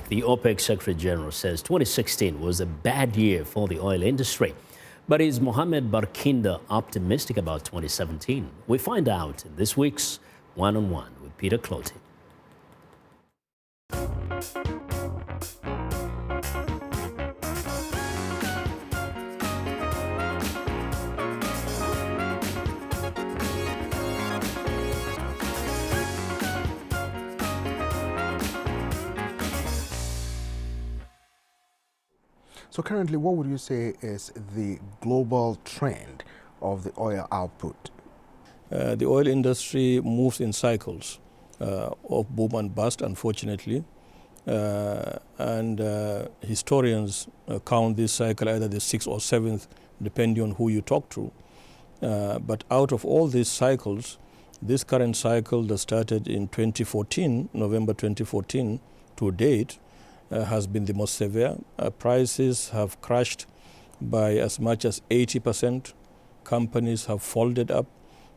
The OPEC Secretary General says 2016 was a bad year for the oil industry. But is Mohamed Barkinda optimistic about 2017? We find out in this week's One-on-One with Peter Clottey. So currently, what would you say is the global trend of the oil output? The oil industry moves in cycles of boom and bust, unfortunately. Historians count this cycle either the 6th or 7th, depending on who you talk to. But out of all these cycles, this current cycle that started in 2014, November 2014 to date, has been the most severe. Prices have crashed by as much as 80%. Companies have folded up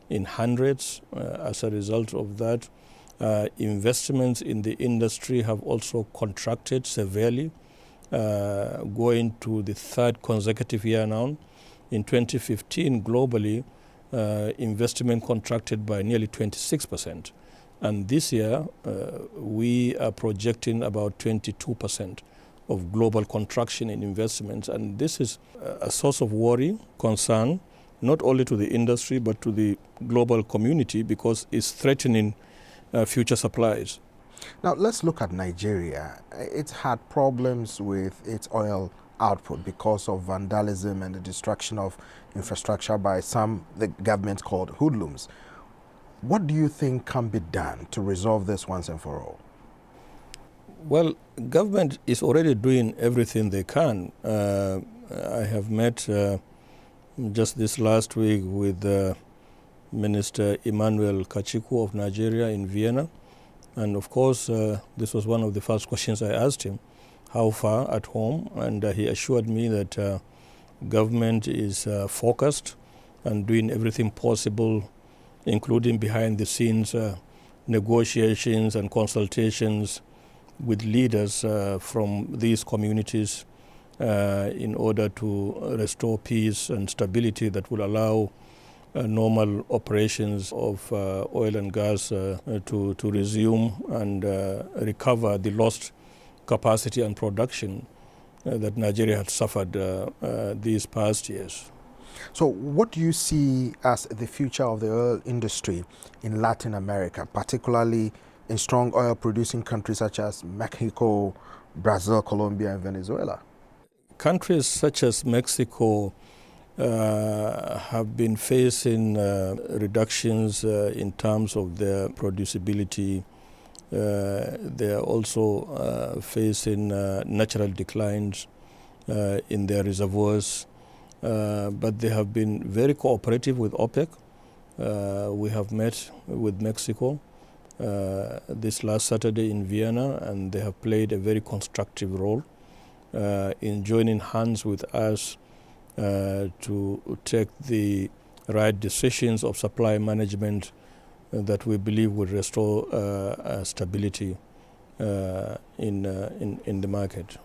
in hundreds as a result of that. Investments in the industry have also contracted severely, going to the 3rd consecutive year now. In 2015, globally, investment contracted by nearly 26%. And this year, we are projecting about 22% of global contraction in investments. And this is a source of worry, concern, not only to the industry, but to the global community, because it's threatening future supplies. Now, let's look at Nigeria. It's had problems with its oil output because of vandalism and the destruction of infrastructure by some the government called hoodlums. What do you think can be done to resolve this once and for all? Well, government is already doing everything they can. I have met just this last week with Minister Emmanuel Kachiku of Nigeria in Vienna. And of course, this was one of the first questions I asked him, how far at home? And he assured me that government is focused and doing everything possible, including behind the scenes negotiations and consultations with leaders from these communities in order to restore peace and stability that will allow normal operations of oil and gas to resume and recover the lost capacity and production that Nigeria had suffered these past years. So what do you see as the future of the oil industry in Latin America, particularly in strong oil producing countries such as Mexico, Brazil, Colombia, and Venezuela? Countries such as Mexico have been facing reductions in terms of their producibility. They are also facing natural declines in their reservoirs. But they have been very cooperative with OPEC. We have met with Mexico this last Saturday in Vienna, and they have played a very constructive role in joining hands with us to take the right decisions of supply management that we believe will restore stability in the market.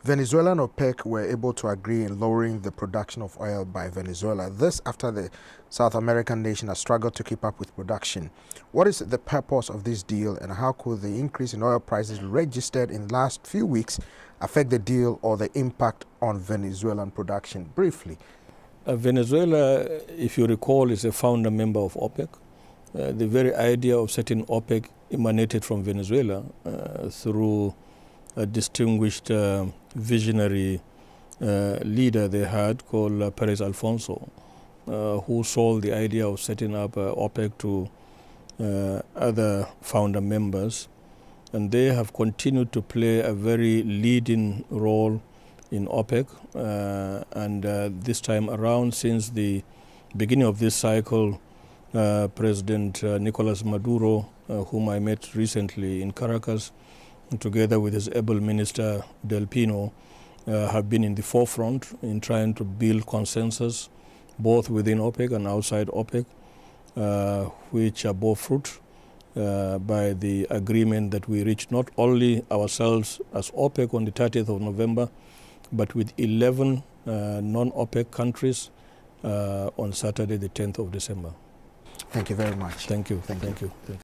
Venezuela and OPEC were able to agree in lowering the production of oil by Venezuela. This after the South American nation has struggled to keep up with production. What is the purpose of this deal, and how could the increase in oil prices registered in the last few weeks affect the deal or the impact on Venezuelan production? Briefly. Venezuela, if you recall, is a founder member of OPEC. The very idea of setting OPEC emanated from Venezuela through a distinguished visionary leader they had called Perez Alfonso, who sold the idea of setting up OPEC to other founder members. And they have continued to play a very leading role in OPEC. This time around, since the beginning of this cycle, President Nicolas Maduro, whom I met recently in Caracas, together with his able minister Del Pino, have been in the forefront in trying to build consensus both within OPEC and outside OPEC, which are bore fruit by the agreement that we reached, not only ourselves as OPEC on the 30th of November, but with 11 non-OPEC countries on Saturday, the 10th of December. Thank you very much. Thank you. Thank you.